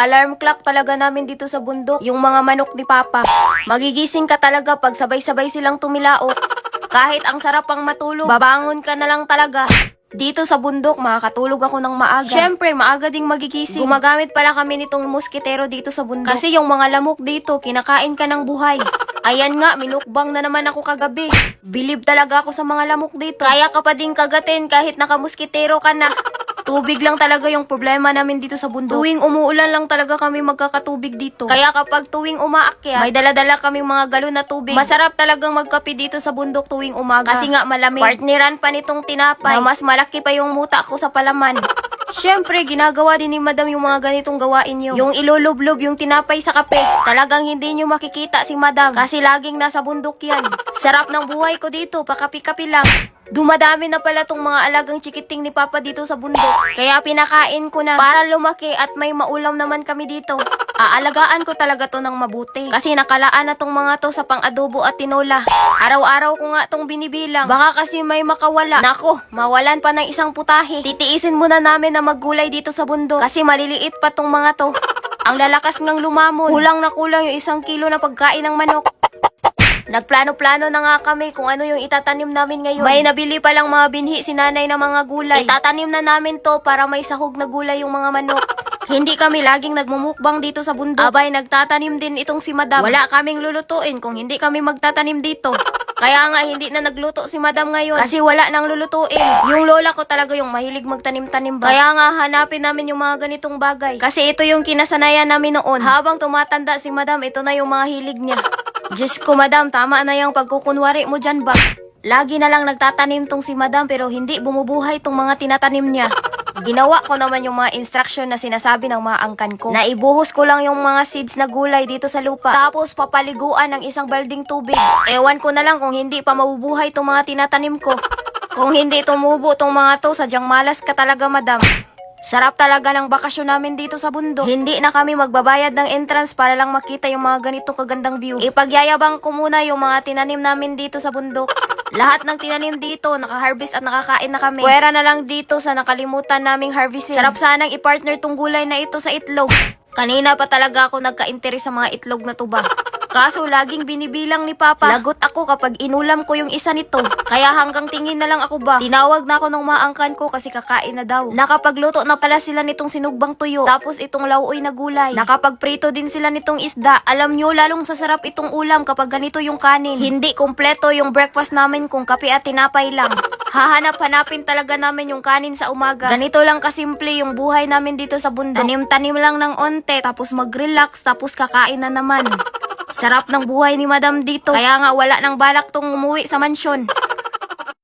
Alarm clock talaga namin dito sa bundok, yung mga manok ni Papa. Magigising ka talaga pag sabay-sabay silang tumilaok. Kahit ang sarap ang matulog, babangon ka na lang talaga. Dito sa bundok, makakatulog ako ng maaga. Syempre, maaga ding magigising. Gumagamit pala kami nitong musketero dito sa bundok. Kasi yung mga lamok dito, kinakain ka ng buhay. Ayan nga, minukbang na naman ako kagabi. Bilib talaga ako sa mga lamok dito. Kaya ka pa ding kagatin kahit nakamusketero ka na. Tubig lang talaga yung problema namin dito sa bundok. Tuwing umuulan lang talaga kami magkakatubig dito. Kaya kapag tuwing umaakyat, may dala-dala kaming mga galon na tubig. Masarap talagang magkape dito sa bundok tuwing umaga. Kasi nga malamig. Partneran pa nitong tinapay na mas malaki pa yung muta ko sa palaman. Syempre, ginagawa din ni Madam yung mga ganitong gawain nyo. Yung ilulublob yung tinapay sa kape. Talagang hindi nyo makikita si Madam kasi laging nasa bundok yan. Sarap ng buhay ko dito, pakapi-kapi lang. Dumadami na pala tong mga alagang chikiting ni Papa dito sa bundok. Kaya pinakain ko na para lumaki at may maulam naman kami dito. Aalagaan ko talaga to ng mabuti. Kasi nakalaan na tong mga to sa pang-adobo at tinola. Araw-araw ko nga tong binibilang. Baka kasi may makawala. Nako, mawalan pa ng isang putahe. Titiisin muna namin na maggulay dito sa bundok. Kasi maliliit pa tong mga to. Ang lalakas ngang lumamon. Kulang na kulang yung 1 kilo na pagkain ng manok. Nagplano-plano na nga kami kung ano yung itatanim namin ngayon. May nabili palang mga binhi si nanay ng mga gulay. Itatanim na namin to para may sahog na gulay yung mga manok. Hindi kami laging nagmumukbang dito sa bundok. Abay, nagtatanim din itong si Madam. Wala kaming lulutuin kung hindi kami magtatanim dito. Kaya nga hindi na nagluto si Madam ngayon kasi wala nang lulutuin. Yung lola ko talaga yung mahilig magtanim-tanim ba. Kaya nga hanapin namin yung mga ganitong bagay. Kasi ito yung kinasanayan namin noon. Habang tumatanda si Madam, ito na yung mga hilig niya. Diyos ko, Madam, tama na yung pagkukunwari mo dyan ba? Lagi na lang nagtatanim tong si Madam pero hindi bumubuhay tong mga tinatanim niya. Ginawa ko naman yung mga instruction na sinasabi ng mga angkan ko. Naibuhos ko lang yung mga seeds na gulay dito sa lupa. Tapos papaliguan ng isang balding tubig. Ewan ko na lang kung hindi pa mabubuhay tong mga tinatanim ko. Kung hindi tumubo tong mga to, sadyang malas ka talaga, Madam. Sarap talaga ng bakasyon namin dito sa bundok. Hindi na kami magbabayad ng entrance para lang makita yung mga ganitong kagandang view. Ipagyayabang ko muna yung mga tinanim namin dito sa bundok. Lahat ng tinanim dito, naka-harvest at nakakain na kami. Pwera na lang dito sa nakalimutan naming harvestin. Sarap sanang i-partner tong gulay na ito sa itlog. Kanina pa talaga ako nagka-interes sa mga itlog na tuba. Kaso laging binibilang ni Papa. Lagot ako kapag inulam ko yung isa nito. Kaya hanggang tingin na lang ako ba. Tinawag na ako ng maangkan ko kasi kakain na daw. Nakapagluto na pala sila nitong sinugbang tuyo. Tapos itong lauoy na gulay. Nakapagprito din sila nitong isda. Alam nyo, lalong sasarap itong ulam kapag ganito yung kanin. Hindi kompleto yung breakfast namin kung kape at tinapay lang. Hahanap-hanapin talaga namin yung kanin sa umaga. Ganito lang kasimple yung buhay namin dito sa bundok. Tanim-tanim lang ng onte, tapos mag-relax, tapos kakain na naman. Sarap ng buhay ni Madam dito. Kaya nga wala nang balak tong umuwi sa mansyon.